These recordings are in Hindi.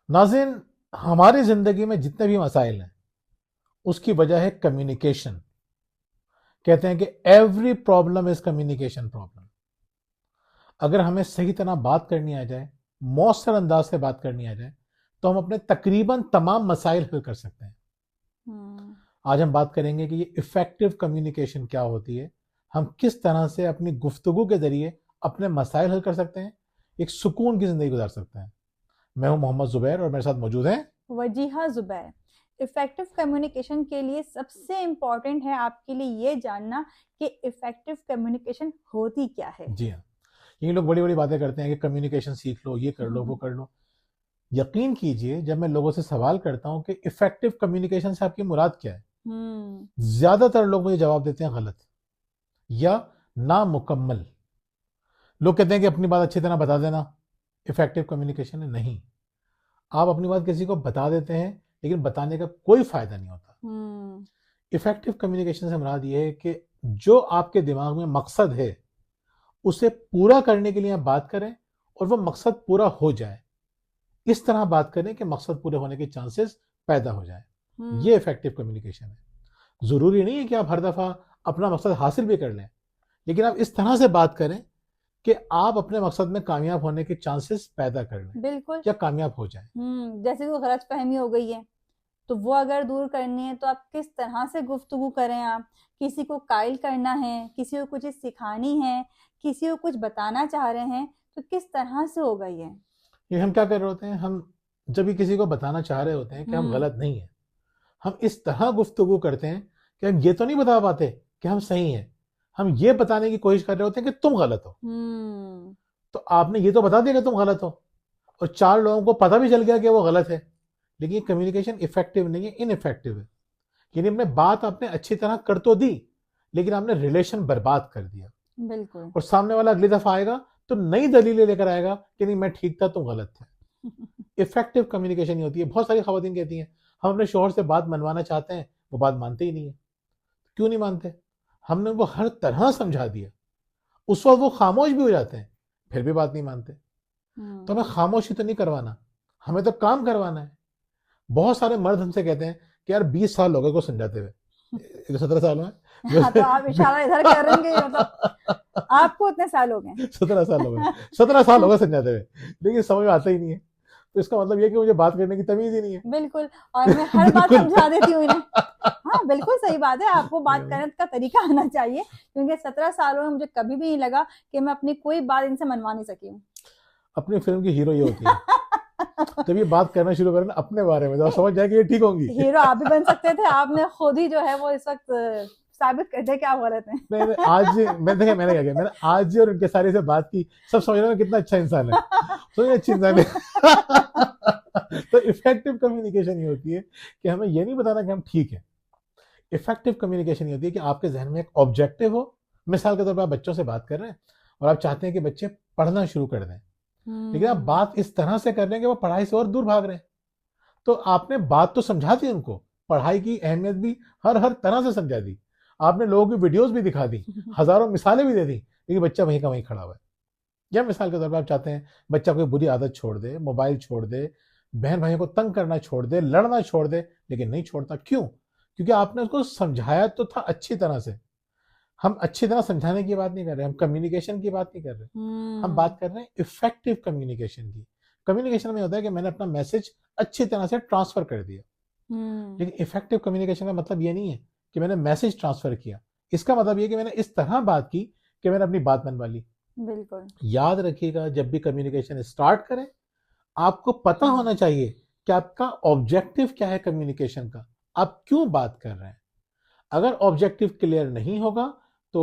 नाज़रीन, हमारी जिंदगी में जितने भी मसाइल हैं उसकी वजह है कम्युनिकेशन। कहते हैं कि every problem is communication problem. अगर हमें सही तरह बात करनी आ जाए, मौसर अंदाज से बात करनी आ जाए, तो हम अपने तकरीबन तमाम मसाइल हल कर सकते हैं। हम्म। आज हम बात करेंगे कि ये इफेक्टिव कम्युनिकेशन क्या होती है, हम किस तरह से अपनी गुफ्तगू के जरिए अपने मसाइल हल कर सकते हैं, एक सुकून की जिंदगी गुजार सकते हैं। मैं हूं मोहम्मद जुबैर और मेरे साथ मौजूद हैं वजीहा जुबैर। इफेक्टिव कम्युनिकेशन के लिए सबसे इम्पोर्टेंट है आपके लिए ये जानना कि इफेक्टिव कम्युनिकेशन होती क्या है। जी हाँ। ये लोग बड़ी बड़ी बातें करते हैं कि कम्युनिकेशन सीख लो, ये कर लो, वो कर लो। यकीन कीजिए, जब मैं लोगों से सवाल करता हूं कि इफेक्टिव कम्युनिकेशन से आपकी मुराद क्या है, हम्म। ज्यादातर लोग मुझे जवाब देते हैं गलत या नामुकम्मल। लोग कहते हैं कि अपनी बात अच्छी तरह बता देना इफेक्टिव कम्युनिकेशन है। नहीं, आप अपनी बात किसी को बता देते हैं लेकिन बताने का कोई फायदा नहीं होता। हम्म। इफेक्टिव कम्युनिकेशन से मुराद ये है कि जो आपके दिमाग में मकसद है उसे पूरा करने के लिए आप बात करें और वो मकसद पूरा हो जाए। इस तरह बात करें कि मकसद पूरे होने के चांसेस पैदा हो जाए। ये इफेक्टिव कम्युनिकेशन है। जरूरी नहीं है कि आप हर दफा अपना मकसद हासिल भी कर लें, लेकिन आप इस तरह से बात करें कि आप अपने मकसद में कामयाब होने के चांसेस पैदा कर लें बिल्कुल। या कामयाब हो जाए। जैसे कोई गलत फहमी हो गई है तो वो अगर दूर करनी है तो आप किस तरह से गुफ्तगू करें। आप किसी को कायल करना है, किसी को कुछ चीज़ सिखानी है, किसी को कुछ बताना चाह रहे हैं, तो किस तरह से होगा ये। ये हम क्या कर रहे होते हैं, हम जब भी किसी को बताना चाह रहे होते हैं कि हम गलत नहीं है, हम इस तरह गुफ्तगू करते हैं कि हम ये तो नहीं बता पाते कि हम सही हैं, हम ये बताने की कोशिश कर रहे होते हैं कि तुम गलत हो। तो आपने ये तो बता दिया कि तुम गलत हो और चार लोगों को पता भी चल गया कि वो गलत है, लेकिन कम्युनिकेशन इफेक्टिव नहीं है, इनइफेक्टिव है। यानी हमने बात आपने अच्छी तरह कर तो दी लेकिन आपने रिलेशन बर्बाद कर दिया। बिल्कुल। और सामने वाला अगली दफा आएगा तो नई दलीलें लेकर आएगा कि नहीं मैं ठीक था तुम गलत थे। इफेक्टिव कम्युनिकेशन ही होती है। बहुत सारी खवातीन कहती हैं हम अपने शोहर से बात मनवाना चाहते हैं, वो बात मानते ही नहीं है। क्यों नहीं मानते? हमने उनको हर तरह समझा दिया, उस वक्त वो खामोश भी हो जाते हैं, फिर भी बात नहीं मानते। तो हमें खामोशी तो नहीं करवाना, हमें तो काम करवाना है। बहुत सारे मर्द हमसे कहते हैं कि यार 20 साल हो गए को समझाते हुए, 17 साल में हाँ, तो आप इशारा इधर करेंगे, मतलब आपको इतने साल हो गए। 17 साल हो गए, 17 साल हो गए समझाते हुए, लेकिन समझ में आता ही नहीं है। तो इसका मतलब ये कि मुझे बात करने की तमीज ही नहीं है। बिल्कुल। और मैं हर बात समझा देती हूँ इन्हें। हाँ, बिल्कुल सही बात है, आपको बात करने का तरीका आना चाहिए, क्योंकि 17 सालों में मुझे कभी भी नहीं लगा कि मैं अपनी कोई बात इनसे मनवा नहीं सकी हूँ। अपनी फिल्म की हीरो ये होती है, जब ये बात करना शुरू करें ना अपने बारे में तो समझ जाए कि ये ठीक होंगी। हीरो आप भी बन सकते थे, आपने खुद ही जो है वो इस वक्त साबित कर दिया कि आप गलत हैं। नहीं, आज मैंने क्या किया, मैंने आज और उनके सारे से बात की, सब समझ रहे हैं कितना अच्छा इंसान है, तो ये अच्छी इंसान है। तो इफेक्टिव कम्युनिकेशन ये होती है कि हमें ये नहीं बताना कि हम ठीक है। इफेक्टिव कम्युनिकेशन ये होती है कि आपके जहन में एक ऑब्जेक्टिव हो। मिसाल के तौर पर आप बच्चों से बात कर रहे हैं और आप चाहते हैं कि बच्चे पढ़ना शुरू कर दें, लेकिन आप बात इस तरह से कर रहे हैं कि वो पढ़ाई से और दूर भाग रहे हैं। तो आपने बात तो समझा दी उनको, पढ़ाई की अहमियत भी हर हर तरह से समझा दी, आपने लोगों की वीडियोस भी दिखा दी, हजारों मिसालें भी दे दी, लेकिन बच्चा वहीं का वहीं खड़ा हुआ है। या मिसाल के तौर पर आप चाहते हैं बच्चा कोई बुरी आदत छोड़ दे, मोबाइल छोड़ दे, बहन भाइयों को तंग करना छोड़ दे, लड़ना छोड़ दे, लेकिन नहीं छोड़ता। क्यों? क्योंकि आपने उसको समझाया तो था अच्छी तरह से। हम अच्छी तरह समझाने की बात नहीं कर रहे, हम कम्युनिकेशन की बात नहीं कर रहे, हम बात कर रहे हैं इफेक्टिव कम्युनिकेशन की। कम्युनिकेशन में होता है कि मैंने अपना मैसेज अच्छी तरह से ट्रांसफर कर दिया, लेकिन इफेक्टिव कम्युनिकेशन का मतलब ये नहीं है कि मैंने मैसेज ट्रांसफर किया। इसका मतलब ये कि मैंने इस तरह बात की कि मैंने अपनी बात मनवा ली। बिल्कुल। याद रखिएगा, जब भी कम्युनिकेशन स्टार्ट करें आपको पता होना चाहिए कि आपका ऑब्जेक्टिव क्या है कम्युनिकेशन का, आप क्यों बात कर रहे हैं। अगर ऑब्जेक्टिव क्लियर नहीं होगा तो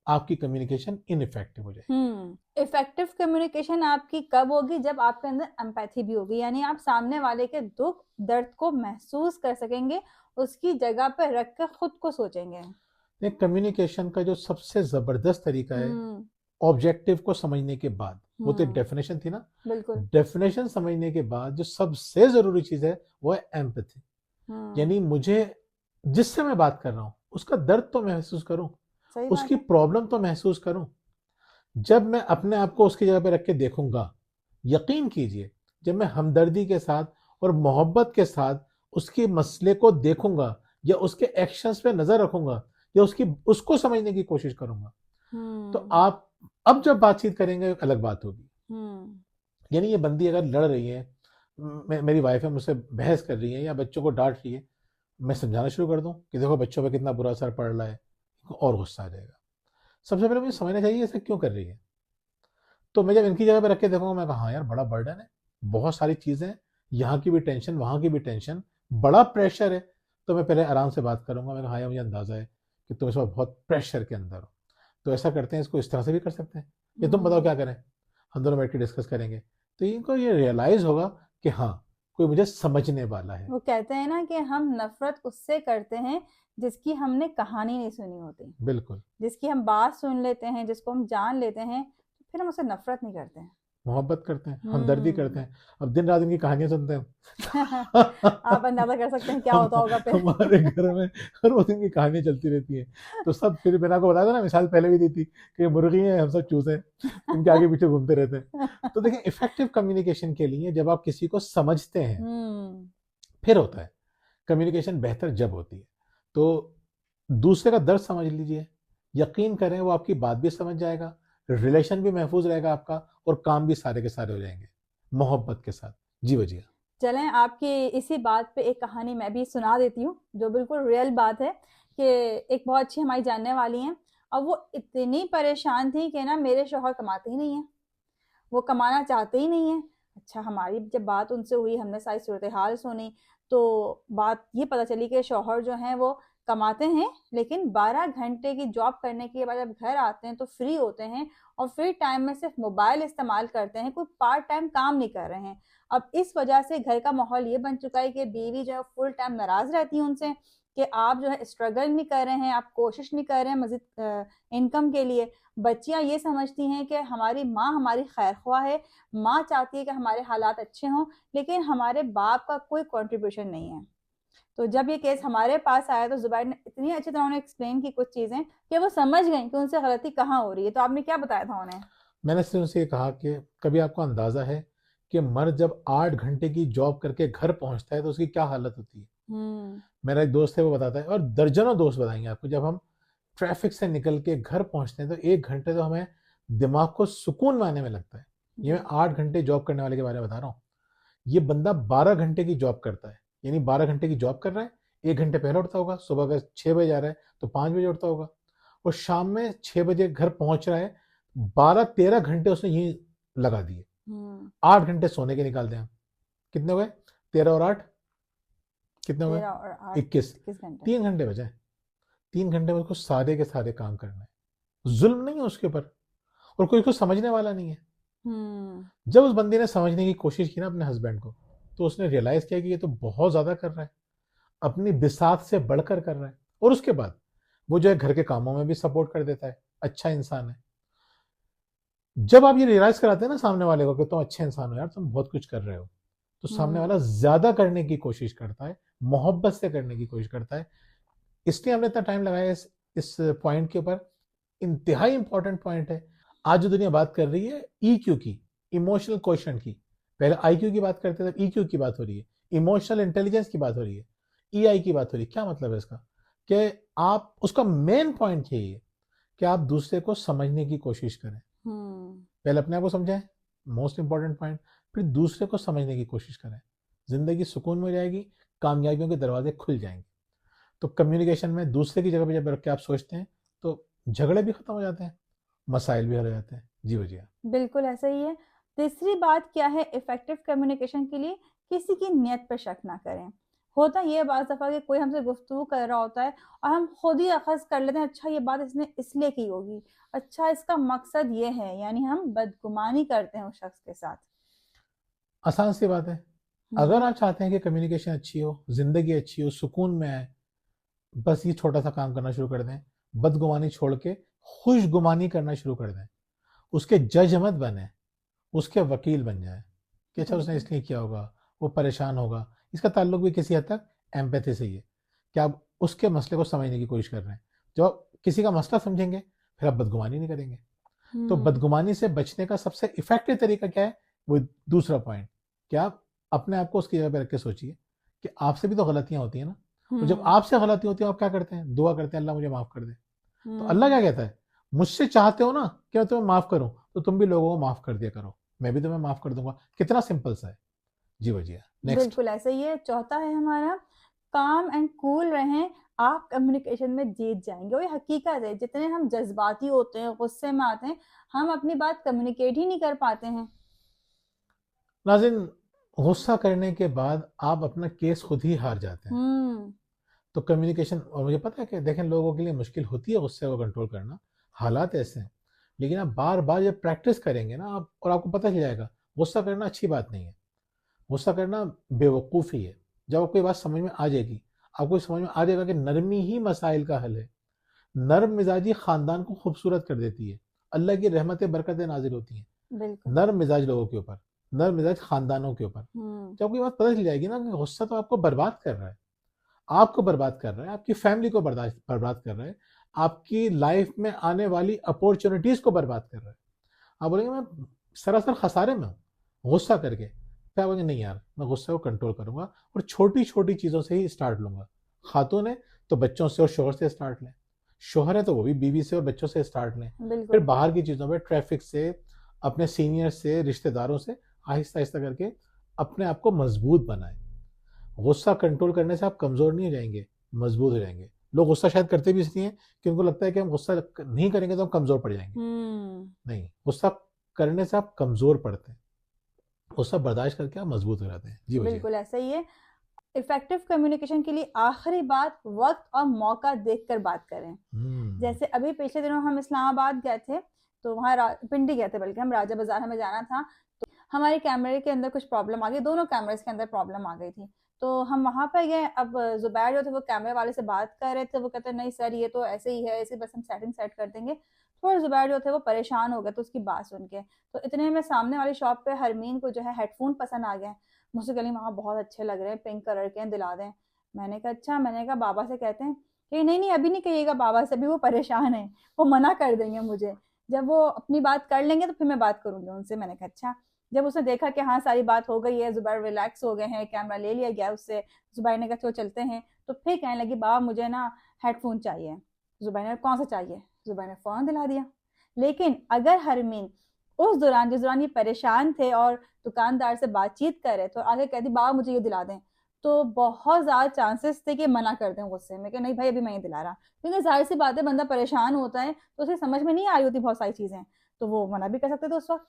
आपकी कम्युनिकेशन इनइफेक्टिव हो जाएगी। इफेक्टिव कम्युनिकेशन आपकी कब होगी? जब आपके अंदर एम्पैथी भी होगी, यानी आप सामने वाले के दुख दर्द को महसूस कर सकेंगे, उसकी जगह पर रख कर खुद को सोचेंगे। कम्युनिकेशन का जो सबसे जबरदस्त तरीका है, ऑब्जेक्टिव को समझने के बाद, वो तो डेफिनेशन थी ना, बिल्कुल। डेफिनेशन समझने के बाद जो सबसे जरूरी चीज है वो है एम्पैथी। यानी मुझे जिससे मैं बात कर रहा हूं उसका दर्द तो महसूस करूं, उसकी प्रॉब्लम तो महसूस करूं। जब मैं अपने आप को उसकी जगह पे रख के देखूंगा, यकीन कीजिए जब मैं हमदर्दी के साथ और मोहब्बत के साथ उसके मसले को देखूंगा या उसके एक्शंस पे नजर रखूंगा या उसको समझने की कोशिश करूंगा, तो आप अब जब बातचीत करेंगे एक अलग बात होगी। यानी ये बंदी अगर लड़ रही है, मेरी वाइफ है मुझसे बहस कर रही है या बच्चों को डांट रही है, मैं समझाना शुरू कर दूं कि देखो बच्चों पे कितना बुरा असर पड़ रहा है, और गुस्सा आ जाएगा। सबसे पहले मुझे समझना चाहिए ऐसा क्यों कर रही है। तो मैं जब इनकी जगह पे रख के देखूंगा, मैं कहा हाँ यार बड़ा बर्डन है, बहुत सारी चीजें, यहाँ की भी टेंशन वहां की भी टेंशन, बड़ा प्रेशर है। तो मैं पहले आराम से बात करूंगा, मैं कहा हाँ यार मुझे अंदाजा है कि तुम इस वक्त बहुत प्रेशर के अंदर हो, तो ऐसा करते हैं, इसको इस तरह से भी कर सकते हैं, ये तुम बताओ क्या करें, हम दोनों बैठ के डिस्कस करेंगे। तो इनको ये रियलाइज होगा कि हाँ कोई मुझे समझने वाला है। वो कहते हैं ना कि हम नफरत उससे करते हैं जिसकी हमने कहानी नहीं सुनी होती। बिल्कुल, जिसकी हम बात सुन लेते हैं, जिसको हम जान लेते हैं, तो फिर हम उससे नफरत नहीं करते हैं, मोहब्बत करते हैं, हमदर्दी करते हैं। अब दिन रात इनकी कहानियां सुनते हैं आप अंदाजा कर सकते हैं क्या होता होगा फिर। हमारे घर में हर वो दिन की कहानियां चलती रहती हैं। तो सब, फिर मैंने आपको बताया था ना, मिसाल पहले भी दी थी कि मुर्गी हैं हम सब चूजे हैं, इनके आगे पीछे घूमते रहते हैं। तो देखिए इफेक्टिव कम्युनिकेशन के लिए जब आप किसी को समझते हैं फिर होता है। कम्युनिकेशन बेहतर जब होती है तो दूसरे का दर्द समझ लीजिए, यकीन करें वो आपकी बात भी समझ जाएगा, रिलेशन भी महफूज रहेगा आपका, और काम भी सारे के सारे हो जाएंगे मोहब्बत के साथ। जी वजिया। चलें आपकी इसी बात पे एक कहानी मैं भी सुना देती हूँ जो बिल्कुल रियल बात है कि एक बहुत अच्छी हमारी जानने वाली हैं, और वो इतनी परेशान थी कि ना मेरे शौहर कमाते ही नहीं हैं, वो कमाना चाहते ही नहीं है। अच्छा, हमारी जब बात उनसे हुई, हमने सारी सूरत हाल सुनी, तो बात ये पता चली कि शौहर जो हैं वो कमाते हैं, लेकिन 12 घंटे की जॉब करने के बाद जब घर आते हैं तो फ्री होते हैं और फ्री टाइम में सिर्फ मोबाइल इस्तेमाल करते हैं, कोई पार्ट टाइम काम नहीं कर रहे हैं। अब इस वजह से घर का माहौल ये बन चुका है कि बीवी जो है फुल टाइम नाराज रहती है उनसे कि आप जो है स्ट्रगल नहीं कर रहे हैं, आप कोशिश नहीं कर रहे हैं मजीद इनकम के लिए। बच्चियां ये समझती हैं कि हमारी माँ हमारी खैर ख्वाह है, माँ चाहती है कि हमारे हालात अच्छे हों, लेकिन हमारे बाप का कोई कंट्रीब्यूशन नहीं है। तो जब ये केस हमारे पास आया तो जुबैर ने इतनी अच्छी तरह उन्हें एक्सप्लेन की कुछ चीजें कि वो समझ गई कि उनसे गलती कहाँ हो रही है। तो आपने क्या बताया था उन्हें? मैंने सिर्फ उनसे ये कहा कि कभी आपको अंदाजा है कि मर्द जब 8 घंटे की जॉब करके घर पहुंचता है तो उसकी क्या हालत होती है। मेरा एक दोस्त है वो बताता है, और दर्जनों दोस्त बताएंगे आपको, जब हम ट्रैफिक से निकल के घर पहुंचते हैं तो 1 घंटे तो हमें दिमाग को सुकून में आने में लगता है। ये मैं 8 घंटे जॉब करने वाले के बारे में बता रहा हूँ। ये बंदा 12 घंटे की जॉब करता है, यानी 12 घंटे की जॉब कर रहा है, 1 घंटे पहले उठता होगा, सुबह अगर 6 बजे जा रहा है तो 5 बजे उठता होगा, और शाम में 6 बजे घर पहुंच रहा है। 12-13 घंटे उसने यही लगा दिए। 8 घंटे सोने के निकाल दें, कितने हो गए? 13 और 8 कितने हो गए? 21 घंटे। 3 घंटे बचे। 3 घंटे में उसको सारे के सारे काम करना है। जुल्म नहीं है उसके ऊपर, और कोई उसको समझने वाला नहीं है। जब उस बंदी ने समझने की कोशिश की ना अपने हस्बैंड को, तो उसने रियलाइज किया कि ये तो बहुत ज्यादा कर रहा है, अपनी बिसात से बढ़कर कर रहा है। और उसके बाद वो जो है घर के कामों में भी सपोर्ट कर देता है, अच्छा इंसान है। जब आप ये रियलाइज कराते हैं ना सामने वाले को कि तुम अच्छे इंसान हो यार, तुम बहुत कुछ कर रहे हो, तो सामने वाला ज्यादा करने की कोशिश करता है, मोहब्बत से करने की कोशिश करता है। इसलिए हमने इतना टाइम लगाया इस पॉइंट के ऊपर। इंतहाई इंपॉर्टेंट पॉइंट है। आज जो दुनिया बात कर रही है EQ की, इमोशनल क्वेश्चन की, पहले IQ की बात करते थे, EQ की बात हो रही है, इमोशनल इंटेलिजेंस की बात हो रही है, EI की बात हो रही है। क्या मतलब है इसका? कि आप, उसका मेन पॉइंट यही है कि आप दूसरे को समझने की कोशिश करें। पहले अपने आप को समझें, मोस्ट इंपॉर्टेंट पॉइंट, फिर दूसरे को समझने की कोशिश करें। जिंदगी सुकून में हो जाएगी, कामयाबियों के दरवाजे खुल जाएंगे। तो कम्युनिकेशन में दूसरे की जगह पे जब रख के आप सोचते हैं तो झगड़े भी खत्म हो जाते हैं, मसाइल भी हल हो जाते हैं। जी वजिया। बिल्कुल ऐसा ही है। तीसरी बात क्या है इफेक्टिव कम्युनिकेशन के लिए? किसी की नियत पर शक ना करें। होता ये बाज़ दफ़ा कि कोई हमसे गुफ्तगू कर रहा होता है और हम खुद ही अखज़ कर लेते हैं, अच्छा ये बात इसने इसलिए की होगी, अच्छा इसका मकसद ये है, यानी हम बदगुमानी करते हैं उस शख्स के साथ। आसान सी बात है, अगर आप चाहते हैं कि कम्युनिकेशन अच्छी हो, जिंदगी अच्छी हो, सुकून में आए, बस ये छोटा सा काम करना शुरू कर दें। बदगुमानी छोड़ के खुशगुमानी करना शुरू कर दें। उसके जज मत बने, उसके वकील बन जाए कि अच्छा उसने इसलिए किया होगा, वो परेशान होगा। इसका ताल्लुक भी किसी हद तक एम्पैथी से ही है कि आप उसके मसले को समझने की कोशिश कर रहे हैं। जब आप किसी का मसला समझेंगे फिर आप बदगुमानी नहीं करेंगे। तो बदगुमानी से बचने का सबसे इफेक्टिव तरीका क्या है? वो दूसरा पॉइंट, कि आप अपने आप को उसकी जगह पे रख के सोचिए कि आपसे भी तो गलतियां होती हैं ना। तो जब हम्म आपसे गलती होती है आप क्या करते हैं? दुआ करते हैं अल्लाह मुझे माफ कर दे। तो अल्लाह क्या हम्म कहता है? मुझसे चाहते हो ना कि मैं तुम्हें माफ करूं, तो तुम भी लोगों को माफ कर दिया करो, मैं भी तुम्हें माफ कर दूंगा। कितना सिंपल सा है। जी भजिया, नेक्स्ट। बिल्कुल ऐसा ही है। चौथा है हमारा, काम एंड कूल रहें, आप कम्युनिकेशन में जीत जाएंगे। और ये हकीकत है, जितने हम जज्बाती होते हैं, गुस्से में आते हैं, हम अपनी बात कम्युनिकेट ही नहीं कर पाते हैं। नाज़रीन, गुस्सा करने के बाद आप अपना केस खुद ही हार जाते हैं। हम्म तो कम्युनिकेशन, और मुझे पता है कि देखें लोगों के लिए मुश्किल होती है गुस्से को कंट्रोल करना, हालात ऐसे हैं। लेकिन आप बार बार जब प्रैक्टिस करेंगे ना आप, और आपको पता चल जाएगा गुस्सा करना अच्छी बात नहीं है, गुस्सा करना बेवकूफ़ी है। जब आपको ये बात समझ में आ जाएगी, आपको समझ में आ जाएगा कि नरमी ही मसाइल का हल है। नर्म मिजाजी खानदान को खूबसूरत कर देती है। अल्लाह की रहमतें बरकतें नाजिल होती हैं बिल्कुल। नर्म मिजाज लोगों के ऊपर, नर्म मिजाज खानदानों के ऊपर। हम्म जब आपको ये बात पता चल जाएगी ना कि गुस्सा तो आपको बर्बाद कर रहा है, आपको बर्बाद कर रहा है, आपकी फैमिली को बर्दाश्त बर्बाद कर रहा है, आपकी लाइफ में आने वाली अपॉर्चुनिटीज को बर्बाद कर रहा है। आप बोलेंगे मैं सरासर खसारे में हूँ गुस्सा करके, फिर आप बोलेंगे नहीं यार मैं गुस्से को कंट्रोल करूंगा और छोटी छोटी चीज़ों से ही स्टार्ट लूंगा। खातून है तो बच्चों से और शोहर से स्टार्ट लें, शोहर है तो वो भी बीवी से और बच्चों से स्टार्ट लें, फिर बिल्कुल। बाहर की चीज़ों में ट्रैफिक से, अपने सीनियर से, रिश्तेदारों से, आहिस्ता आहिस्ता करके अपने आप को मजबूत बनाएं। गुस्सा कंट्रोल करने से आप कमज़ोर नहीं हो जाएंगे, मजबूत हो जाएंगे। लोग गुस्सा शायद करते भी इसलिए हैं कि उनको लगता है कि हम गुस्सा नहीं करेंगे तो हम कमज़ोर पड़ जाएंगे। हम्म नहीं, गुस्सा करने से आप कमज़ोर पड़ते हैं, गुस्सा बर्दाश्त करके आप मजबूत हो जाते हैं। जी भैया। बिल्कुल ऐसा ही है। इफेक्टिव कम्युनिकेशन के लिए आखिरी बात, वक्त और मौका देखकर बात करें। हम्म। जैसे अभी पिछले दिनों हम इस्लामाबाद गए थे, तो वहाँ पिंडी गए थे, बल्कि हम राजा बाजार हमें जाना था। हमारे कैमरे के अंदर कुछ प्रॉब्लम आ गई, दोनों कैमरेज के अंदर प्रॉब्लम आ गई थी। तो हम वहां पर गए। अब जुबैर जो थे वो कैमरे वाले से बात कर रहे थे, वो कहते नहीं सर ये तो ऐसे ही है, ऐसे बस हम सेटिंग सेट कर देंगे। थोड़ा जुबैर जो थे वो परेशान हो गए तो उसकी बात सुन के। तो इतने में सामने वाली शॉप पे हरमीन को जो है हेडफोन पसंद आ गए। मुझसे कली वहाँ बहुत अच्छे लग रहे हैं, पिंक कलर के हैं, दिला दें। मैंने कहा अच्छा। मैंने कहा बाबा से कहते हैं कि नहीं नहीं अभी नहीं कहिएगा बाबा से, अभी वो परेशान है, वो मना कर देंगे मुझे। जब वो अपनी बात कर लेंगे तो फिर मैं बात करूंगी उनसे। मैंने कहा अच्छा। जब उसने देखा कि हाँ सारी बात हो गई है, जुबैर रिलैक्स हो गए हैं, कैमरा ले लिया गया उससे, जुबैर ने कहा चलो चलते हैं, तो फिर कहने लगी बाबा मुझे ना हेडफोन चाहिए। जुबैर ने कौन सा चाहिए, जुबैर ने फौरन दिला दिया। लेकिन अगर हरमीन उस दौरान, जिस दौरान ये परेशान थे और दुकानदार से बातचीत कर रहे, तो आगे कहती बाबा मुझे ये दिला दें, तो बहुत ज्यादा चांसेस थे कि मना कर दें गुस्से में कि नहीं भाई अभी मैं ये दिला रहा। क्योंकि जाहिर सी बात है, बंदा परेशान होता है तो उसे समझ में नहीं आ रही होती बहुत सारी चीजें, तो वो मना भी कर सकते थे उस वक्त।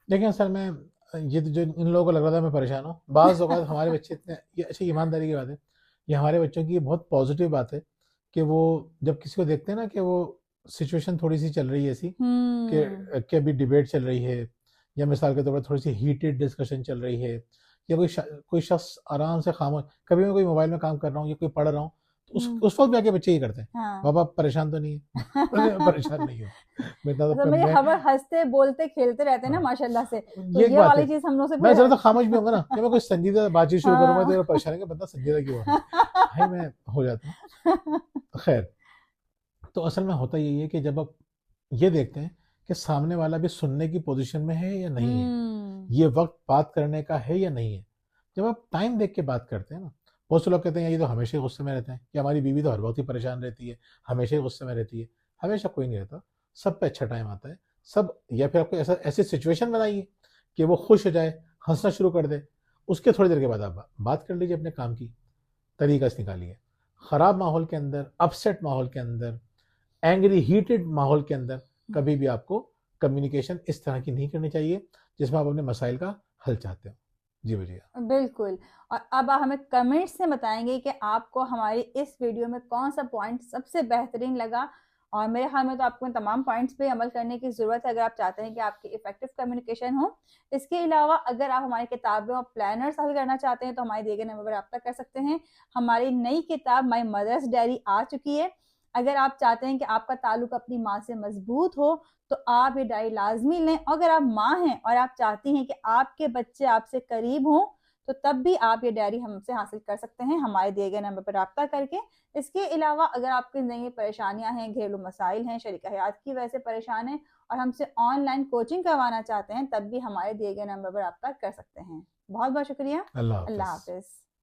देखिए असल में ये तो जो इन लोगों को लग रहा था मैं परेशान हूँ, बाज़ औक़ात हमारे बच्चे इतने, ये अच्छी ईमानदारी की बात है, ये हमारे बच्चों की बहुत पॉजिटिव बात है कि वो जब किसी को देखते हैं ना कि वो सिचुएशन थोड़ी सी चल रही है ऐसी कि अभी डिबेट चल रही है, या मिसाल के तौर पर थोड़ी सी हीटेड डिस्कशन चल रही है, या कोई शख्स आराम से खामोश, कभी मैं कोई मोबाइल में काम कर रहा हूँ या कोई पढ़ रहा हूँ, तो उस वक्त भी आके बच्चे ही करते हैं, हाँ। बाबा परेशान तो नहीं है? मैं परेशान नहीं हूँ, मैं इतना मतलब तो मेरे मैं, हवर हंसते बोलते खेलते रहते हैं ना हाँ, माशाल्लाह से, तो ये एक ये बात वाली है। चीज हम लोग से मैं फिर जरा तो खामोश भी होऊंगा ना, जब मैं कोई संजीदा बातचीत शुरू करूंगा तो हाँ। ये परेशान है कि बंदा संजीदा क्यों हो रहा है, भाई मैं हो जाता हूँ। खैर, तो असल में होता यही है कि जब आप ये देखते हैं कि सामने वाला भी सुनने की पोजीशन में है या नहीं है, हम्म ये वक्त बात करने का है या नहीं है, जब आप टाइम देख के बात करते हैं ना, बहुत से लोग कहते हैं ये तो हमेशा ही गुस्से में रहते हैं, कि हमारी बीवी तो हर वक्त ही परेशान रहती है, हमेशा ही गुस्से में रहती है। हमेशा कोई नहीं रहता, सब पे अच्छा टाइम आता है। सब, या फिर आपको ऐसा ऐसी सिचुएशन बनाइए कि वो खुश हो जाए, हंसना शुरू कर दे, उसके थोड़ी देर के बाद आप बात कर लीजिए अपने काम की, तरीका से निकालिए। खराब माहौल के अंदर, अपसेट माहौल के अंदर, एंग्री हीटेड माहौल के अंदर कभी भी आपको कम्युनिकेशन इस तरह की नहीं करनी चाहिए जिसमें आप अपने मसाइल का हल चाहते हो। जी भैया। बिल्कुल। और अब आप हमें कमेंट्स से बताएंगे कि आपको हमारी इस वीडियो में कौन सा पॉइंट सबसे बेहतरीन लगा। और मेरे ख्याल में तो आपको इन तमाम पॉइंट्स पे अमल करने की ज़रूरत है अगर आप चाहते हैं कि आपकी इफेक्टिव कम्युनिकेशन हो। इसके अलावा अगर आप हमारी किताबें और प्लानर्स हासिल करना चाहते हैं तो हमारे दिए गए नंबर पर रब्ता कर सकते हैं। हमारी नई किताब माई मदर्स डायरी आ चुकी है। अगर आप चाहते हैं कि आपका ताल्लुक अपनी माँ से मजबूत हो तो आप ये डायरी लाजमी लें। अगर आप माँ हैं और आप चाहती हैं कि आपके बच्चे आपसे करीब हों तो तब भी आप ये डायरी हमसे हासिल कर सकते हैं हमारे दिए गए नंबर पर रब्ता करके। इसके अलावा अगर आपकी नई परेशानियां हैं, घरेलू मसाइल हैं, शरीक हयात की वजह से परेशान हैं और हमसे ऑनलाइन कोचिंग करवाना चाहते हैं तब भी हमारे दिए गए नंबर पर रब्ता कर सकते हैं। बहुत बहुत शुक्रिया। अल्लाह अल्लाह हाफिज। हाफिज।